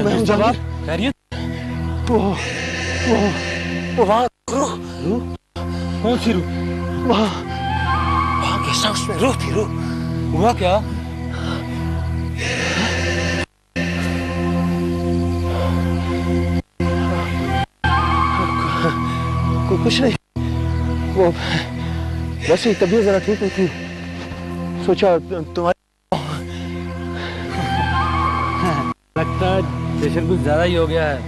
हूँ जवाब खैरियत? वो वहाँ रूह। कौन सी रूह? वहाँ गेस्ट हाउस में रूह थी, रूह। हुआ क्या? कुछ नहीं, वो वैसे ही तबीयत जरा ठीक नहीं थी, सोचा तुम्हारी लगता है प्रेशर कुछ ज्यादा ही हो गया है।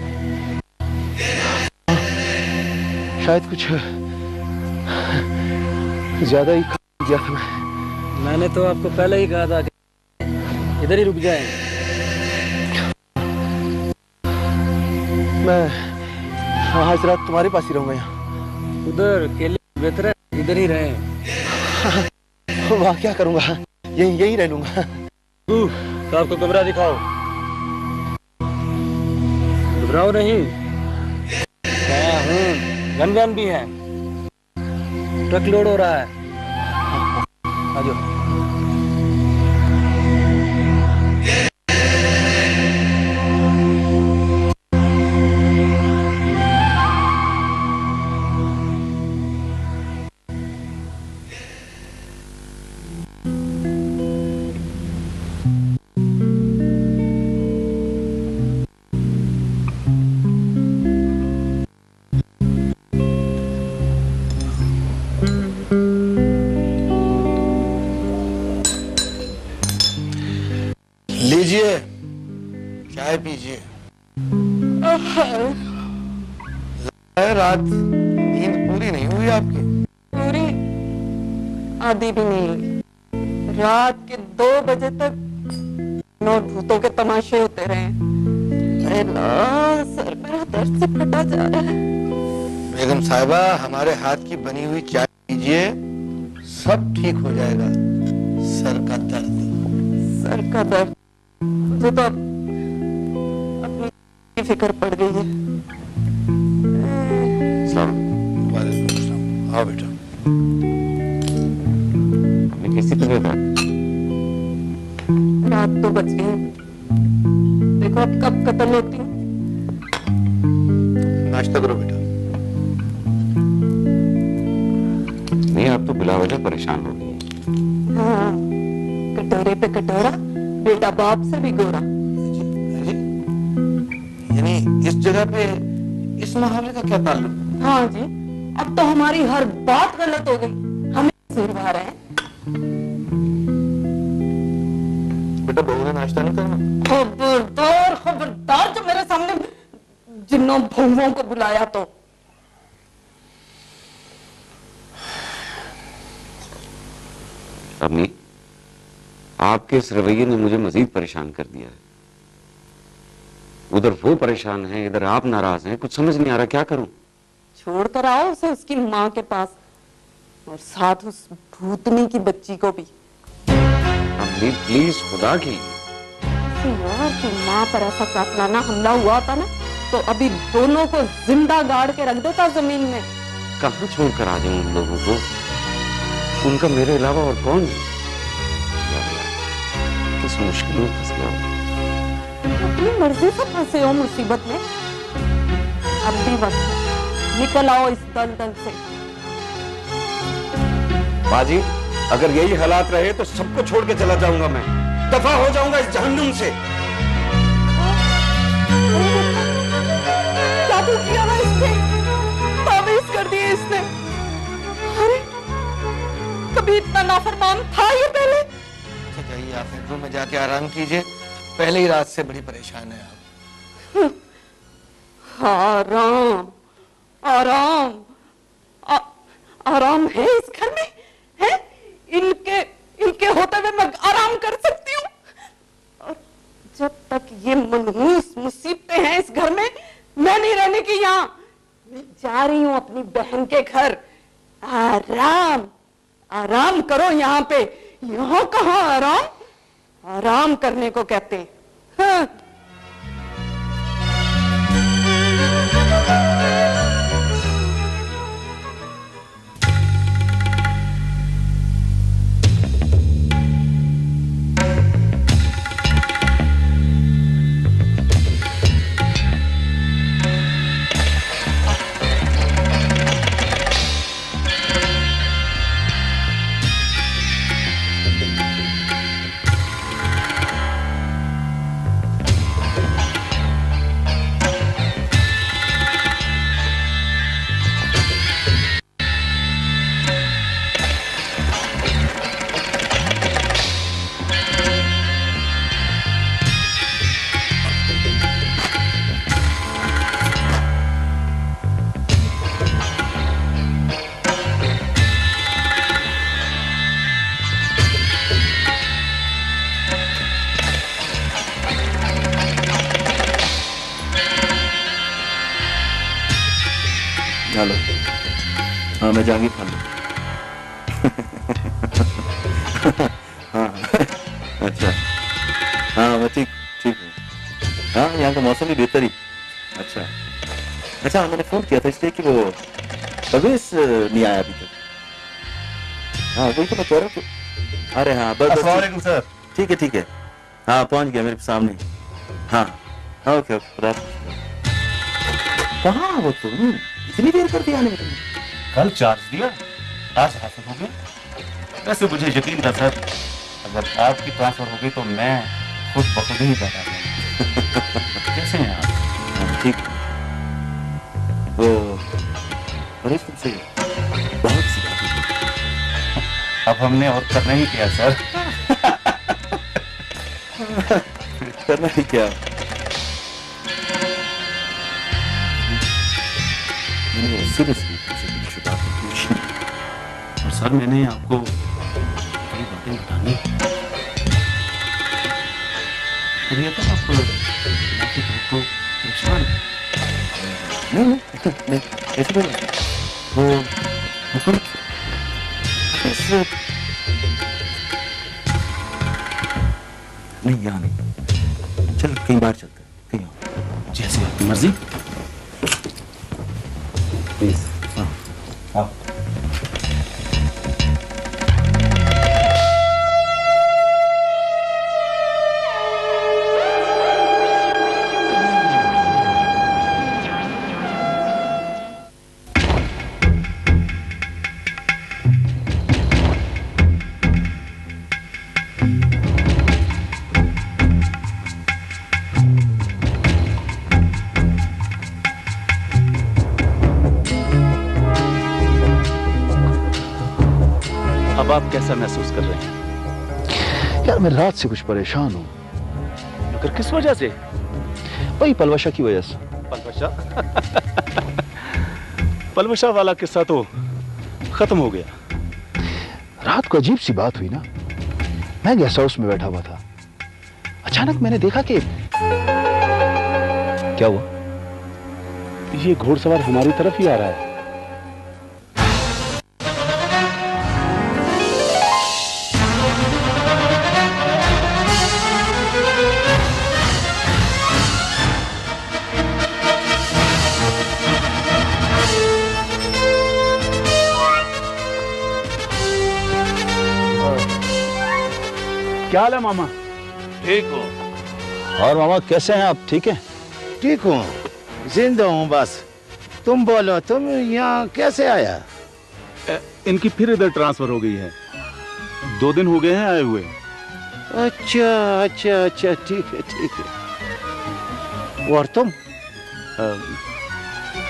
शायद कुछ ज्यादा ही खा दिया था मैंने तो आपको पहले ही कहा था कि इधर ही रुक जाएं। मैं आज रात तुम्हारे पास ही रहूंगा यहाँ। उधर अकेले बेहतर है, इधर ही रहें। वहाँ क्या करूंगा, यही रह लूंगा। साहब को कमरा दिखाओ। घबराओ नहीं, मैं हूँ। गन भी है, ट्रक लोड हो रहा है। आ जाओ। लीजिए, चाय पीजिए। रात नींद पूरी नहीं हुई आपकी? पूरी आधी भी नहीं हुई। रात के 2 बजे तक भूतों के तमाशे होते रहे। सर मेरा दर्द से फटा जा रहा है। बेगम साहिबा, हमारे हाथ की बनी हुई चाय पीजिए, सब ठीक हो जाएगा। सर का दर्द मुझे तो अपनी फिक्र पड़ गई है। आओ बेटा। कैसी तबीयत है? रात 2 बज गए, देखो अब कब कत्ल होती हूँ। नाश्ता करो बेटा। नहीं, आप तो बिला वजह परेशान हो गई। हाँ, कटोरे पे कटोरा, बेटा बाप से भी गोरा। यानी इस जगह पे इस मुहावरे का क्या ताल्लुक? हाँ जी, अब तो हमारी हर बात गलत हो गई, हमें सुरवा रहे हैं। बेटा बहू ने नाश्ता नहीं करना? खबरदार जो मेरे सामने जिन्नों भौवों को बुलाया तो। अम्मी, आपके इस रवैये ने मुझे मजीद परेशान कर दिया है। उधर वो परेशान है, इधर आप नाराज हैं, कुछ समझ नहीं आ रहा क्या करूं। छोड़ कर आओ उसे उसकी माँ के पास, और साथ उस भूतनी की बच्ची को भी। अम्मी प्लीज, खुदा की। यार की माँ पर ऐसा कातलाना हमला हुआ था ना, तो अभी दोनों को जिंदा गाड़ के रख देता जमीन में। कहाँ छोड़कर आ जाऊं उन लोगों को? उनका मेरे अलावा और कौन है? किस मुश्किल में फंस गया हूं। अपनी मर्जी से फंसे हो मुसीबत में। अब भी वक्त है, निकल आओ इस दलदल से। बाजी, अगर यही हालात रहे तो सबको छोड़ के चला जाऊंगा मैं, दफा हो जाऊंगा इस जहन्नुम से। जादू किया ना इसने, तावीज़ कर दिए इसने। अरे कभी इतना नाफरमान था ये पहले? अच्छा जाइए, आप बेडरूम में जाके आराम कीजिए, पहले ही रात से बड़ी परेशान है आप। आराम आराम आराम है इस घर में है? इनके होते हुए मैं आराम कर सकती हूँ? और जब तक ये मनहूस मुसीबतें हैं इस घर में, मैं नहीं रहने की यहाँ। मैं जा रही हूँ अपनी बहन के घर। आराम करो यहाँ पे। यहाँ कहाँ आराम करने को कहते हैं। हाँ। चलो हाँ मैं जहांगीर खान हाँ अच्छा हाँ मैं ठीक ठीक हूँ। हाँ यहाँ का मौसम भी बेहतर ही। अच्छा अच्छा मैंने फोन किया था इसलिए कि वो प्रवेश नहीं आया अभी तक। हाँ वही तो मैं कह रहा हूँ। अरे हाँ बस अस्सलाम वालेकुम सर। ठीक है हाँ पहुँच गया मेरे सामने। हाँ ओके ओके कहाँ वो तुम इतनी देर कर दिया आने में तुमने? कल चार्ज दिया, आज हासिल हो गया। वैसे मुझे यकीन था सर, अगर आपकी ट्रांसफर हो गई तो मैं खुद बखुद ही जाता। कैसे हैं आप? ठीक वो परेश तुमसे बहुत सी बात है। अब हमने और करना ही क्या सर। करना ही क्या सीरियसली कुछ बात पूछनी। और सर मैंने आपको कई बातें बतानी और ये तो आप आपके घर को परेशान नहीं ऐसे बोलो वो हुक्म ऐसे नहीं यहाँ नहीं चल कहीं बाहर चलते हैं कहीं और। जैसे आपकी मर्जी। प्लीज हाँ अब आप कैसा महसूस कर रहे हैं? यार मैं रात से कुछ परेशान हूँ। मगर किस वजह से? वही पलवशा की वजह से। पलवशा? पलवशा वाला किस्सा तो खत्म हो गया। रात को अजीब सी बात हुई ना। मैं गेस्ट हाउस में बैठा हुआ था, अचानक मैंने देखा कि क्या हुआ? ये घोड़सवार हमारी तरफ ही आ रहा है। क्या हाल है मामा? ठीक हो? और मामा कैसे हैं आप? ठीक हैं? ठीक हूँ, जिंदा हूँ बस। तुम बोलो, तुम यहाँ कैसे आया? इनकी फिर इधर ट्रांसफर हो गई है। 2 दिन हो गए हैं आए हुए। अच्छा अच्छा अच्छा ठीक है। और तुम?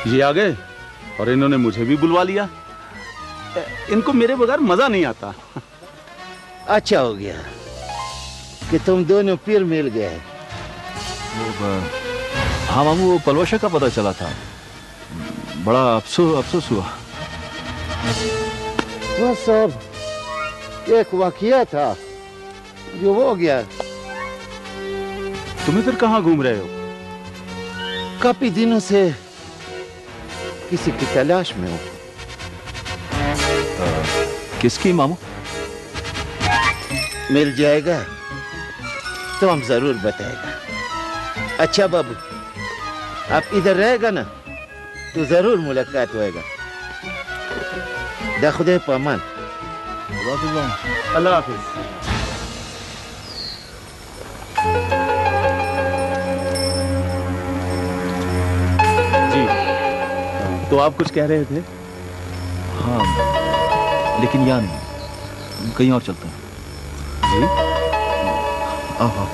ये आ गए और इन्होंने मुझे भी बुलवा लिया। इनको मेरे बगैर मजा नहीं आता। अच्छा हो गया कि तुम दोनों फिर मिल गए। हाँ मामू वो पलवशा का पता चला था, बड़ा अफसोस हुआ। वह सब एक वाकया था जो हो गया। तुम इधर कहाँ घूम रहे हो? काफी दिनों से किसी की तलाश में हूँ। किसकी मामू? मिल जाएगा तो हम जरूर बताएगा। अच्छा बाबू, आप इधर रहेगा ना तो जरूर मुलाकात होएगा। खुदा पामान। अल्लाह हाफिज। जी तो आप कुछ कह रहे थे? हाँ लेकिन यहाँ नहीं, कहीं और चलते हैं। जी हाँ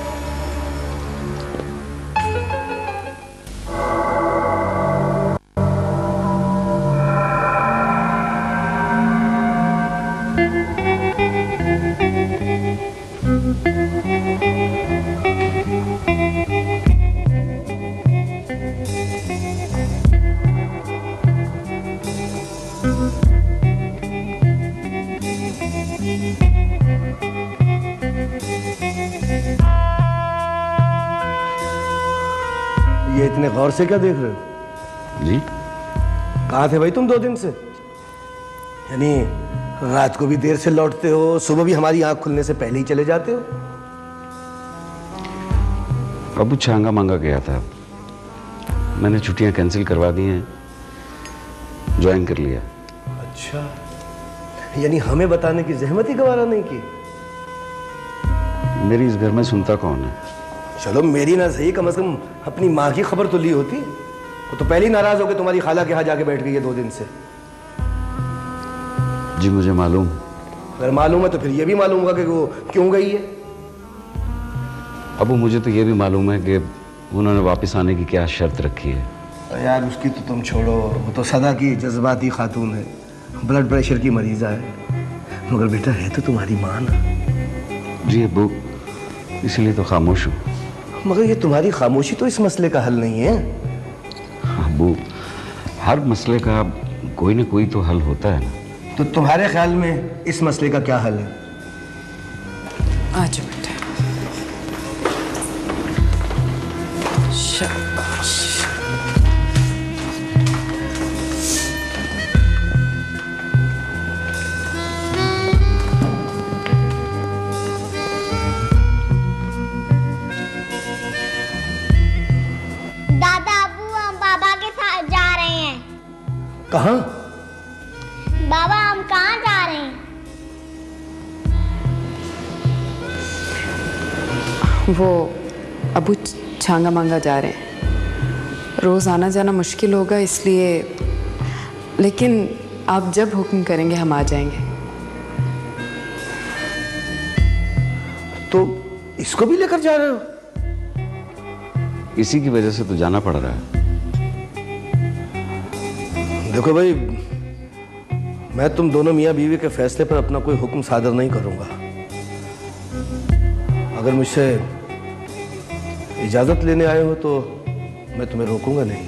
ये इतने गौर से क्या देख रहे हो? जी कहाँ थे भाई तुम 2 दिन से? यानी रात को भी देर से लौटते हो, सुबह भी हमारी आंख खुलने से पहले ही चले जाते हो। बाबू छांगा मांगा गया था, मैंने छुट्टियां कैंसिल करवा दी हैं, ज्वाइन कर लिया। अच्छा, यानी हमें बताने की जहमत ही गवारा नहीं की। मेरी इस घर में सुनता कौन है? चलो मेरी ना सही, कम से कम अपनी माँ की खबर तो ली होती। वो तो पहले ही नाराज होकर तुम्हारी खाला के यहाँ जाके बैठ गई है 2 दिन से। जी मुझे मालूम। अगर मालूम है तो फिर ये भी मालूम होगा कि वो क्यों गई है। अबू मुझे तो ये भी मालूम है कि उन्होंने वापस आने की क्या शर्त रखी है। यार उसकी तो तुम छोड़ो, वो तो सदा की जज्बाती खातून है, ब्लड प्रेशर की मरीजा है। मगर बेटा है तो तुम्हारी माँ ना। जी अबू, इसलिए तो खामोश हूँ। मगर ये तुम्हारी खामोशी तो इस मसले का हल नहीं है। अबू, हर मसले का कोई ना कोई तो हल होता है ना। तो तुम्हारे ख्याल में इस मसले का क्या हल है? आज बेटा शाबाश। दादा अबू हम बाबा के साथ जा रहे हैं। कहाँ? बाबा हम कहाँ जा रहे हैं? वो अबू छांगा मांगा जा रहे हैं। रोज आना जाना मुश्किल होगा इसलिए, लेकिन आप जब हुक्म करेंगे हम आ जाएंगे। तो इसको भी लेकर जा रहे हो? इसी की वजह से तो जाना पड़ रहा है। देखो भाई, मैं तुम दोनों मियाँ बीवी के फैसले पर अपना कोई हुक्म सादर नहीं करूंगा। अगर मुझसे इजाजत लेने आए हो तो मैं तुम्हें रोकूंगा नहीं,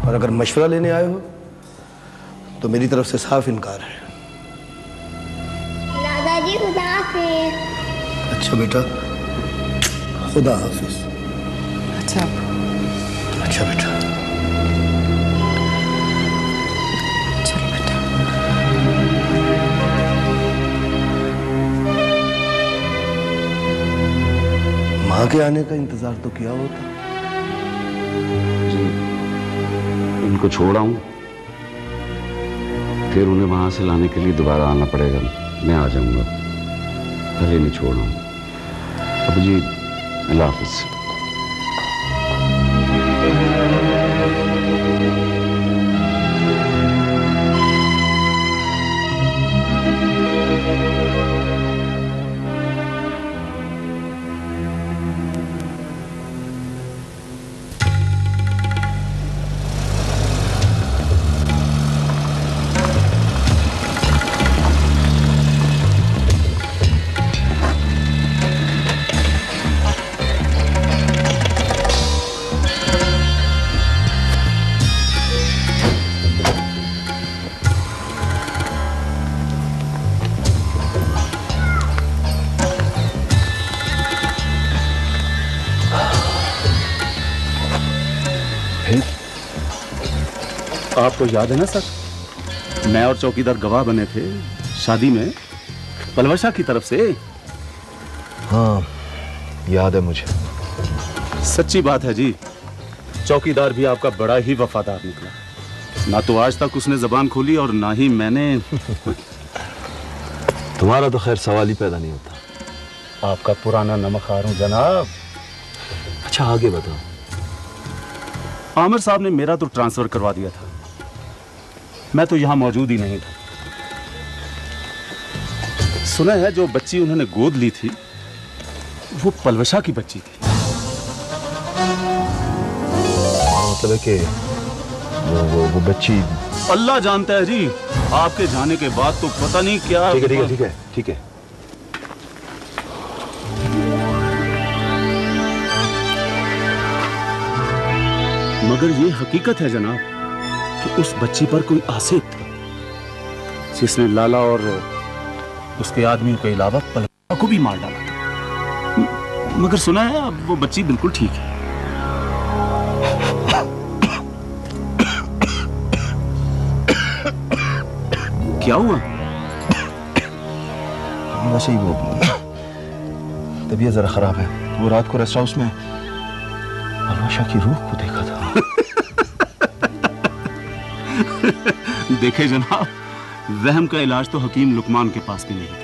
और अगर मशवरा लेने आए हो तो मेरी तरफ से साफ इनकार है। दादाजी खुदा हाफिज। अच्छा बेटा, खुदा हाफिज। अच्छा अच्छा बेटा। चलो बेटा। माँ के आने का इंतजार तो किया होता। जी, इनको छोड़ा हूँ, फिर उन्हें वहां से लाने के लिए दोबारा आना पड़ेगा। मैं आ जाऊंगा, पहले नहीं छोड़ा हूँ। अब जी अल्लाह हाफिज। आपको याद है ना सर, मैं और चौकीदार गवाह बने थे शादी में पलवशा की तरफ से। हाँ याद है मुझे। सच्ची बात है जी, चौकीदार भी आपका बड़ा ही वफादार निकला। ना तो आज तक उसने जबान खोली और ना ही मैंने। तुम्हारा तो खैर सवाल ही पैदा नहीं होता। आपका पुराना नमकहार हूं जनाब। अच्छा आगे बताओ। आमिर साहब ने मेरा तो ट्रांसफर करवा दिया था, मैं तो यहां मौजूद ही नहीं था। सुना है जो बच्ची उन्होंने गोद ली थी वो पलवशा की बच्ची थी। मतलब है कि वो बच्ची। अल्लाह जानता है जी, आपके जाने के बाद तो पता नहीं क्या। ठीक है ठीक है ठीक है ठीक है। मगर ये हकीकत है जनाब कि उस बच्ची पर कोई आसिफ था जिसने लाला और उसके आदमियों के अलावा पलवशा को भी मार डाला था। मगर सुना है अब वो बच्ची बिल्कुल ठीक है। क्या हुआ? वैसे ही वो तबीयत जरा खराब है। वो रात को रेस्ट हाउस में पलवशा की रूह को देखा था। देखे जनाब, वहम का इलाज तो हकीम लुकमान के पास भी नहीं था।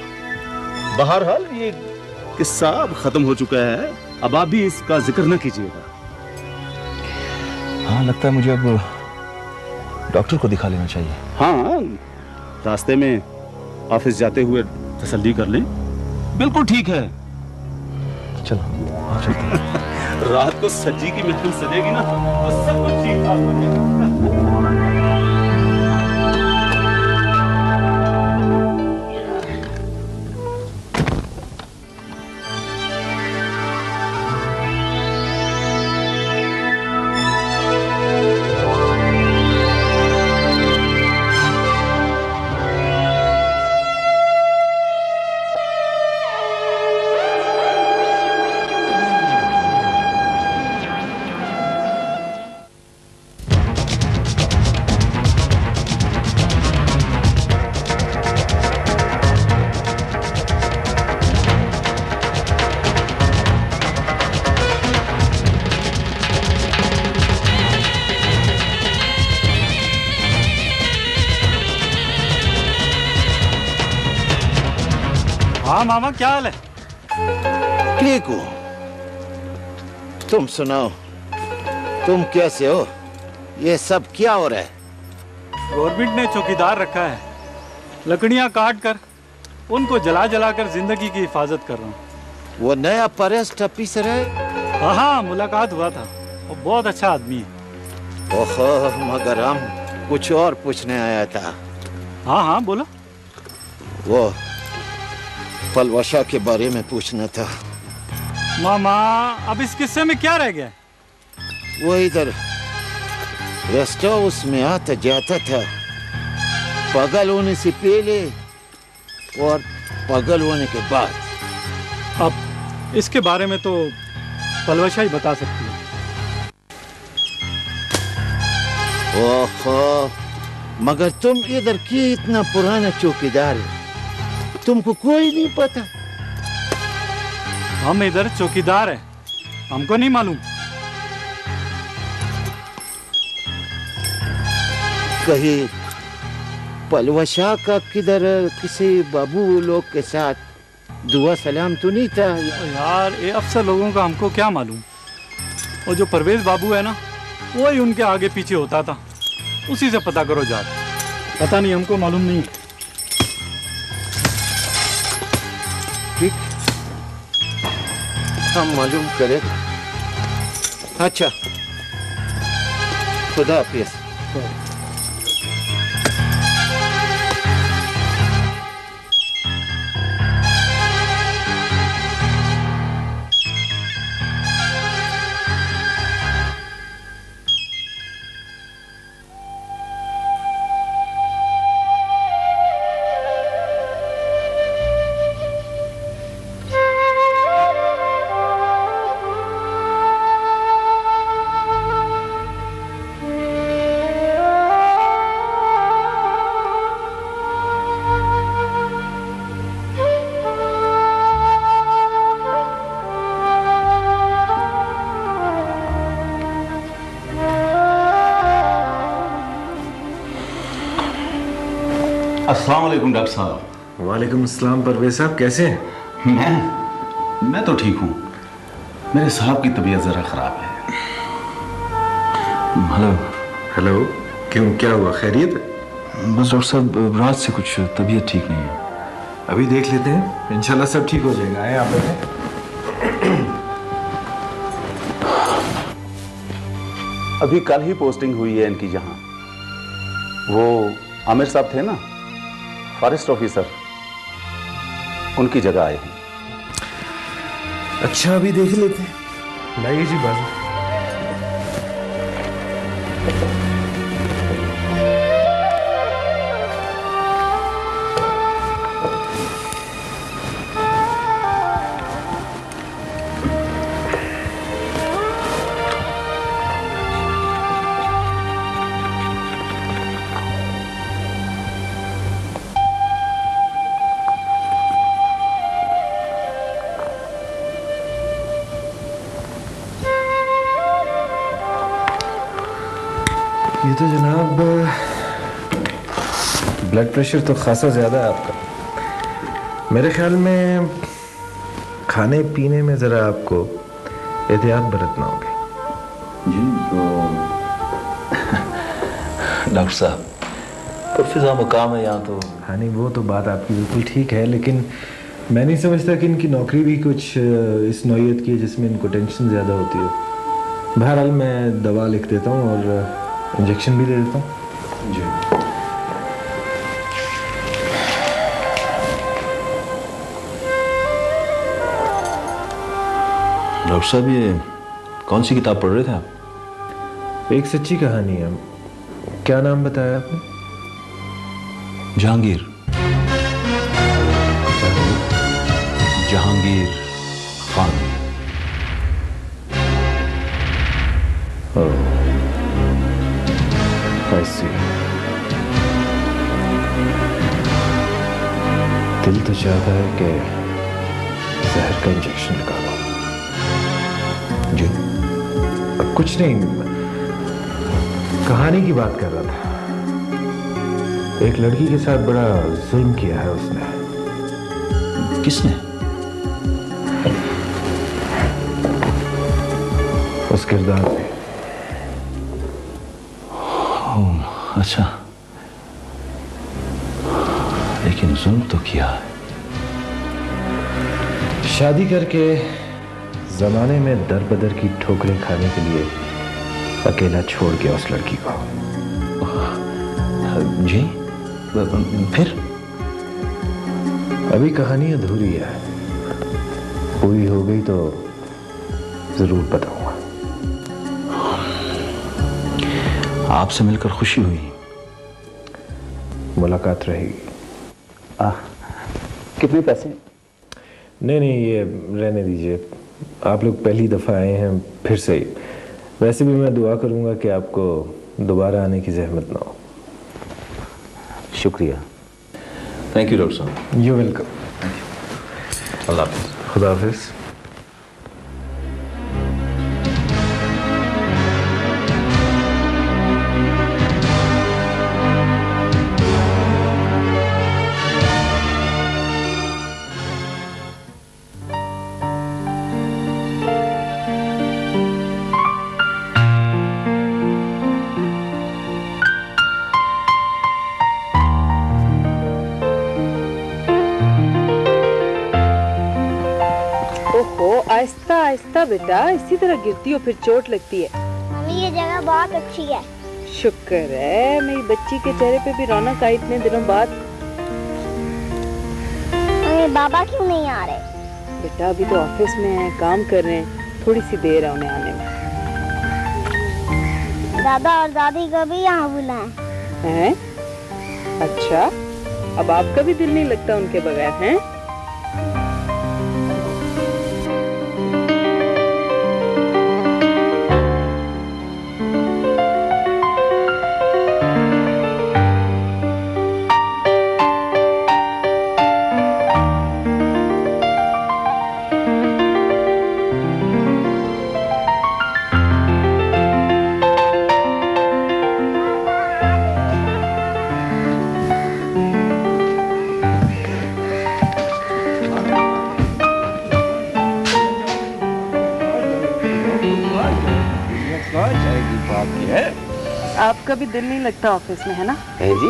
बहरहाल ये किस्सा अब खत्म हो चुका है, अब आप भी इसका जिक्र न कीजिएगा। हाँ, लगता है मुझे अब डॉक्टर को दिखा लेना चाहिए। हाँ, रास्ते में ऑफिस जाते हुए तसल्ली कर लें। बिल्कुल ठीक है। चलो चलते हैं। रात को सज्जी की महफिल सजेगी ना तो सब कुछ ठीक ठाक हो जाएगा। हाँ मामा, क्या हाल है? ठीक हूँ। तुम सुनाओ, तुम कैसे हो? ये सब क्या हो रहा है? गवर्नमेंट ने चौकीदार रखा है। लकड़ियाँ काट कर उनको जला जला कर जिंदगी की हिफाजत कर रहा हूँ। वो नया फॉरेस्ट ऑफिसर है? हाँ हाँ, मुलाकात हुआ था। वो बहुत अच्छा आदमी है। ओहो, मगर हम कुछ और पूछने आया था। हाँ हाँ, बोलो। वो पलवशा के बारे में पूछना था। मामा, अब इस किस्से में क्या रह गया? वो इधर रेस्ट हाउस में आता जाता था, पागल होने से पहले और पागल होने के बाद। अब इसके बारे में तो पलवशा ही बता सकती है। ओहो, मगर तुम इधर की इतना पुराना चौकीदार है, तुमको कोई नहीं पता? हम इधर चौकीदार हैं, हमको नहीं मालूम। कहीं पलवशा का किधर किसी बाबू लोग के साथ दुआ सलाम तो नहीं था? यार, ये अफसर लोगों का हमको क्या मालूम। वो जो परवेज बाबू है ना, वही उनके आगे पीछे होता था। उसी से पता करो जाओ। पता नहीं, हमको मालूम नहीं। ठीक, हम मालूम करेंगे। अच्छा, खुदा हाफिज़। अस्सलाम वालेकुम डॉक्टर साहब। वालेकुम अस्सलाम परवेज साहब, कैसे हैं? मैं तो ठीक हूँ। मेरे साहब की तबीयत ज़रा ख़राब है। हेलो हेलो, क्यों, क्या हुआ? खैरियत? बस डॉक्टर साहब, रात से कुछ तबीयत ठीक नहीं है। अभी देख लेते हैं, इंशाल्लाह सब ठीक हो जाएगा। आए आप बैठे। अभी कल ही पोस्टिंग हुई है इनकी। जहाँ वो आमिर साहब थे ना, फॉरेस्ट ऑफिसर, उनकी जगह आए हैं। अच्छा, अभी देख लेते हैं। लाइए जी बाजू। साहब, ब्लड प्रेशर तो खासा ज़्यादा है आपका। मेरे ख्याल में खाने पीने में ज़रा आपको एहतियात बरतना होगी। जी तो डॉक्टर साहब, तो फिजा मुकाम है यहाँ तो। हाँ नहीं, वो तो बात आपकी बिल्कुल ठीक है, लेकिन मैं नहीं समझता कि इनकी नौकरी भी कुछ इस नौयत की है जिसमें इनको टेंशन ज़्यादा होती है। बहरहाल मैं दवा लिख देता हूँ और इंजेक्शन भी दे देता हूँ। जी डॉक्टर साहब, ये कौन सी किताब पढ़ रहे थे आप? एक सच्ची कहानी है। क्या नाम बताया आपने? जहांगीर। जहांगीर खान। I see। दिल तो चाहता है कि जहर का इंजेक्शन लगा दो। जी कुछ नहीं, कहानी की बात कर रहा था। एक लड़की के साथ बड़ा जुल्म किया है उसने। किसने? उस किरदार पे। अच्छा, लेकिन जुल्म तो किया है। शादी करके जमाने में दर बदर की ठोकरें खाने के लिए अकेला छोड़ के उस लड़की को। जी फिर? अभी कहानी अधूरी है, पूरी हो गई तो जरूर बताऊंगा। आपसे मिलकर खुशी हुई। मुलाकात रहेगी। कितने पैसे? नहीं, ये रहने दीजिए। आप लोग पहली दफ़ा आए हैं, फिर से ही। वैसे भी मैं दुआ करूंगा कि आपको दोबारा आने की जहमत ना हो। शुक्रिया। थैंक यू डॉक्टर साहब। You welcome. अल्लाह हाफिज़। खुदा हाफिज़। आहिस्ता आहिस्ता बेटा, इसी तरह गिरती हो फिर चोट लगती है। मम्मी ये जगह बहुत अच्छी है। शुक्र है मेरी बच्ची के चेहरे पे भी रौनक आई इतने दिनों बाद। मम्मी बाबा क्यों नहीं आ रहे? बेटा अभी तो ऑफिस में है, काम कर रहे हैं, थोड़ी सी देर है उन्हें आने में। दादा और दादी को भी यहाँ बुलाएं। हैं? अच्छा, अब आपका भी दिल नहीं लगता उनके बगैर, हैं? आपका भी दिल नहीं लगता ऑफिस में, है ना? है जी,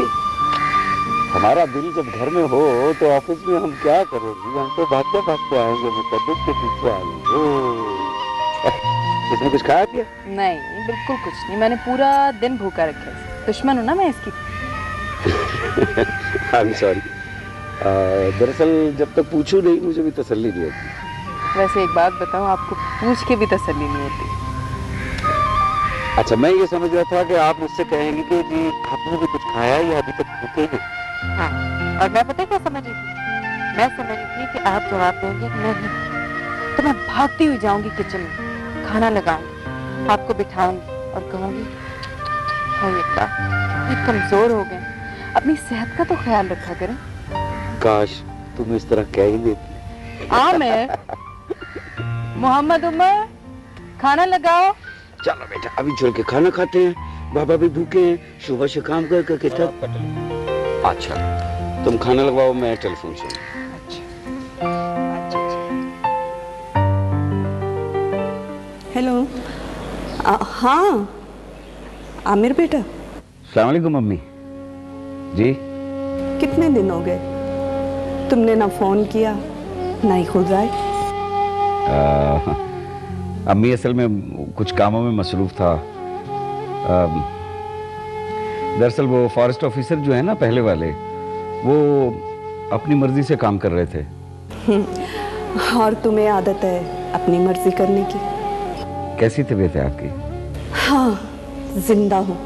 हमारा दिल जब घर में हो तो ऑफिस में हम क्या करेंगे? हम तो भागते भागते आएंगे, मुकद्दर के पीछे आएंगे। इसने कुछ खाया पिया? नहीं, बिल्कुल कुछ नहीं। मैंने पूरा दिन भूखा रखा है। दुश्मन हूँ ना मैं इसकी। I am sorry. दरअसल जब तक पूछूं नहीं मुझे भी तसल्ली नहीं होती। वैसे एक बात बताऊं, आपको पूछ के भी तसल्ली नहीं होती। अच्छा, मैं ये समझ रहा था कि आप मुझसे कहेंगे कि जी आपने भी कुछ खाया या अभी तक भूखे हैं। हाँ, और मैं पता क्या समझ रही थी? मैं समझ रही थी कि आप जवाब देंगे नहीं, तो मैं भागती हुई जाऊंगी किचन में, खाना लगाऊंगी, आपको बिठाऊंगी और कहूंगी, हाय अल्लाह, ये कमजोर हो गए, अपनी सेहत का तो ख्याल रखा करें। काश तुम इस तरह कह ही देती। आमिर, मोहम्मद उमर, खाना लगाओ। चलो बेटा, अभी चल के खाना खाते हैं, बाबा भी भूखे हैं, सुबह से काम कर करके थक। अच्छा, तुम खाना लगवाओ, मैं टेलीफोन से। हेलो। हाँ आमिर बेटा। अस्सलाम वालेकुम मम्मी जी। कितने दिन हो गए, तुमने ना फोन किया ना ही खुद आए। अम्मी असल में कुछ कामों में मसरूफ था। दरअसल वो फॉरेस्ट ऑफिसर जो है ना पहले वाले, वो अपनी मर्जी से काम कर रहे थे। और तुम्हें आदत है अपनी मर्जी करने की। कैसी तबीयत है आपकी? हाँ जिंदा हूँ।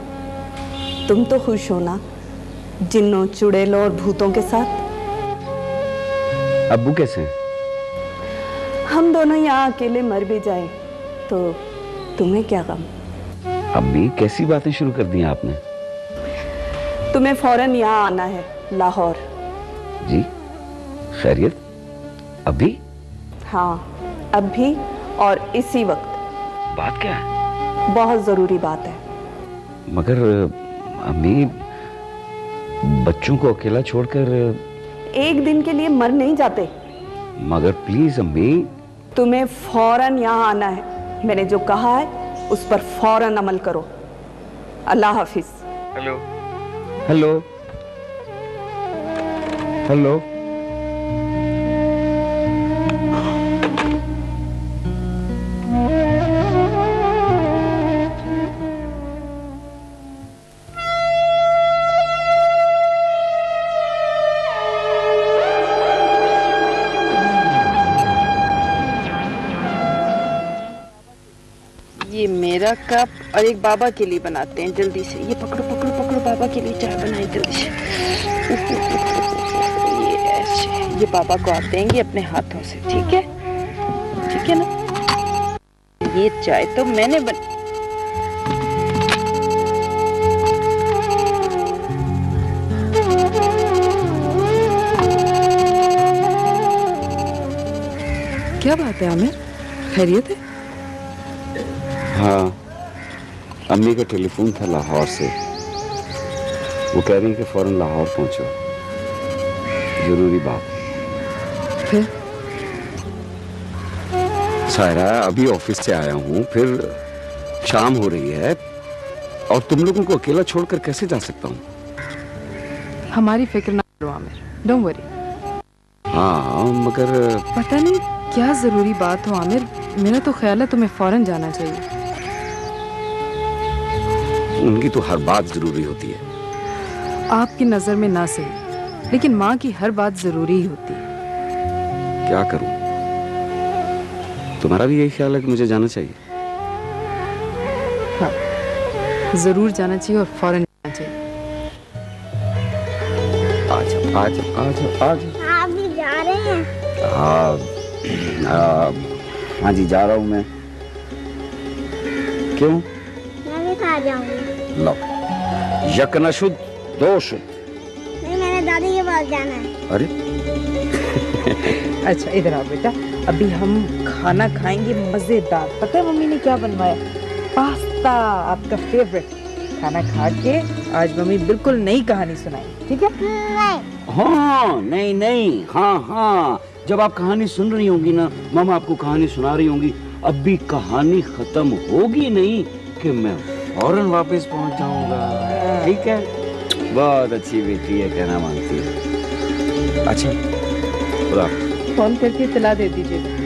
तुम तो खुश हो ना, जिन्नों चुड़ैलों और भूतों के साथ। अब्बू कैसे हैं? हम दोनों यहाँ अकेले मर भी जाए तो तुम्हें क्या गम। अम्मी कैसी बातें शुरू कर दी आपने? तुम्हें फौरन यहाँ आना है, लाहौर। जी खैरियत? अभी? हाँ अभी और इसी वक्त। बात क्या है? बहुत जरूरी बात है। मगर अम्मी बच्चों को अकेला छोड़कर एक दिन के लिए मर नहीं जाते। मगर प्लीज अम्मी। तुम्हें फौरन यहाँ आना है। मैंने जो कहा है उस पर फौरन अमल करो। अल्लाह हाफिज। Hello hello hello. ये मेरा कप और एक बाबा के लिए बनाते हैं जल्दी से। ये पकड़ो पकड़ो पकड़ो, बाबा के लिए चाय बनाई जल्दी से। ये ऐसे, ये बाबा को आप देंगे अपने हाथों से, ठीक है? ठीक है ना? ये चाय तो मैंने क्या बात है आमिर, खैरियत है? हाँ, अम्मी का टेलीफोन था लाहौर से। वो कह रही है कि फौरन लाहौर पहुंचो, जरूरी बात। फिर? सायरा अभी ऑफिस से आया हूँ, फिर शाम हो रही है और तुम लोगों को अकेला छोड़कर कैसे जा सकता हूँ? हमारी फिक्र ना करो आमिर, डोंट वरी। हाँ मगर पता नहीं क्या जरूरी बात हो आमिर, मेरा तो ख्याल है तुम्हें फौरन जाना चाहिए। उनकी तो हर बात जरूरी होती है। आपकी नजर में ना सही, लेकिन माँ की हर बात जरूरी ही होती है। क्या करूं? तुम्हारा भी यही ख्याल है कि मुझे जाना चाहिए? हाँ, जरूर जाना चाहिए और फौरन जाना चाहिए। आजा आजा आजा आजा। आप भी जा रहे हैं? हाँ जी जा रहा हूँ मैं। क्यों? मैं भी खा जाऊंगी। लो, यक न शुद्ध दो शुद्ध। नहीं, मैंने दादी के पास जाना है। अरे अच्छा इधर आओ बेटा, अभी हम खाना खाएंगे मजेदार। पता है मम्मी ने क्या बनवाया? पास्ता, आपका फेवरेट। खाना खा के आज मम्मी बिल्कुल नई कहानी सुनाएंगी, ठीक है? हाँ नहीं नहीं, हाँ हाँ, जब आप कहानी सुन रही होंगी ना, मामा आपको कहानी सुना रही होंगी, अब भी कहानी खत्म होगी नहीं कि मैं फौरन वापस पहुंच जाऊंगा। ठीक है? बहुत अच्छी बेटी है, कहना मानती है। अच्छा फोन करके इतला दे दीजिएगा।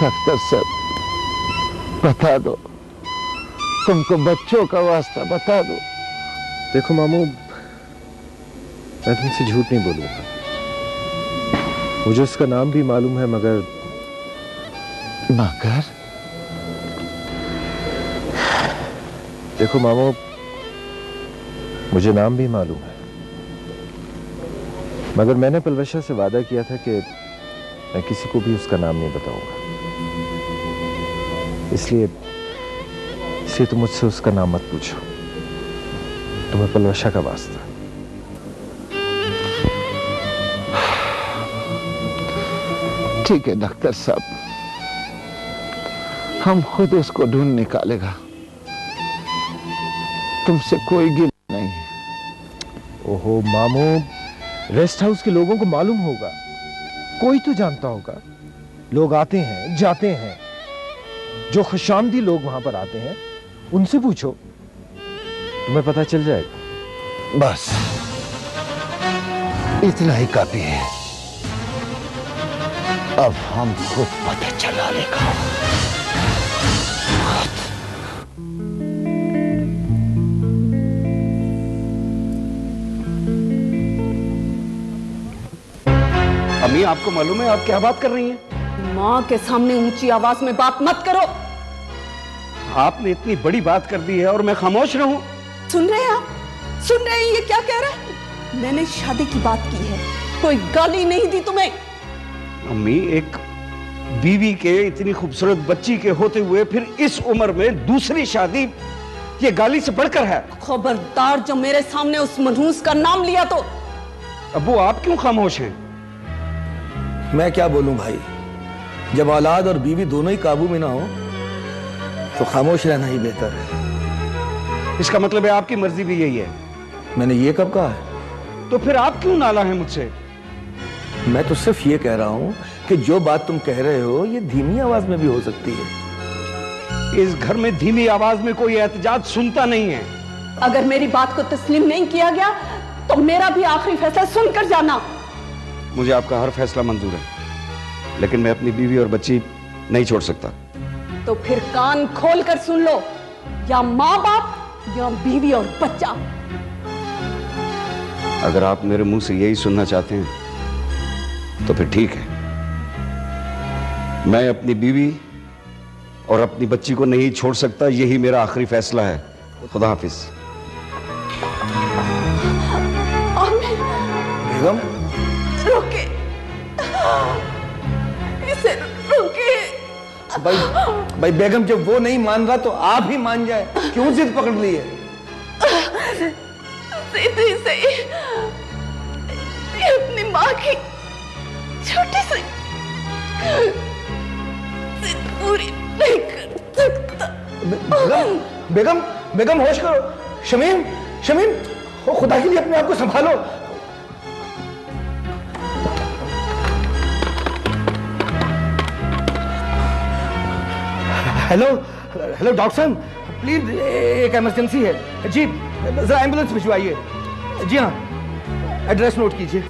डॉक्टर साहब बता दो, तुमको बच्चों का वास्ता बता दो। देखो मामू, मैं तुमसे झूठ नहीं बोलूंगा। मुझे उसका नाम भी मालूम है, मगर देखो मामू, मुझे नाम भी मालूम है, मगर मैंने पलवशा से वादा किया था कि मैं किसी को भी उसका नाम नहीं बताऊंगा। इसलिए तुम मुझसे उसका नाम मत पूछो। तुम्हें पलवशा का वास्ता। ठीक है डॉक्टर साहब, हम खुद उसको ढूंढ निकालेगा। तुमसे कोई गिल नहीं। ओहो मामू, रेस्ट हाउस के लोगों को मालूम होगा, कोई तो जानता होगा। लोग आते हैं जाते हैं, जो खुशामदी लोग वहां पर आते हैं उनसे पूछो, तुम्हें पता चल जाएगा। बस इतना ही काफी है। अब हम खुद पता चला लेगा। अम्मी, आपको मालूम है आप क्या बात कर रही हैं? माँ के सामने ऊंची आवाज में बात मत करो। आपने इतनी बड़ी बात कर दी है और मैं खामोश रहूं? सुन रहे हैं आप? सुन रहे हैं ये क्या कह रहा है? मैंने शादी की बात की है, कोई गाली नहीं दी तुम्हें। अम्मी, एक बीवी के इतनी खूबसूरत बच्ची के होते हुए फिर इस उम्र में दूसरी शादी, ये गाली से बढ़कर है। खबरदार, जो मेरे सामने उस मनहूस का नाम लिया तो। अब्बू, आप क्यों खामोश हैं? मैं क्या बोलूं भाई, जब औलाद और बीवी दोनों ही काबू में ना हो तो खामोश रहना ही बेहतर है। इसका मतलब है आपकी मर्जी भी यही है? मैंने ये कब कहा है? तो फिर आप क्यों नाला हैं मुझसे? मैं तो सिर्फ ये कह रहा हूं कि जो बात तुम कह रहे हो ये धीमी आवाज में भी हो सकती है। इस घर में धीमी आवाज में कोई एहतजाज सुनता नहीं है। अगर मेरी बात को तस्लीम नहीं किया गया तो मेरा भी आखिरी फैसला सुनकर जाना। मुझे आपका हर फैसला मंजूर है, लेकिन मैं अपनी बीवी और बच्ची नहीं छोड़ सकता। तो फिर कान खोल कर सुन लो, या माँ बाप या बीवी और बच्चा। अगर आप मेरे मुंह से यही सुनना चाहते हैं तो फिर ठीक है। मैं अपनी बीवी और अपनी बच्ची को नहीं छोड़ सकता, यही मेरा आखिरी फैसला है। खुदा हाफिज। बेगम, रोके इसे, रोके। भाई बेगम, जब वो नहीं मान रहा तो आप ही मान जाए। क्यों जिद पकड़ ली है? सीधी सही अपनी माँ की छोटी सी जिद पूरी नहीं कर सकता। बेगम, बेगम होश करो। शमीम, शमीम, खुदा के लिए अपने आप को संभालो। हेलो हेलो डॉक्टर साहब, प्लीज एक इमरजेंसी है जी, जरा एम्बुलेंस भिजवाइए। जी हाँ, एड्रेस नोट कीजिए।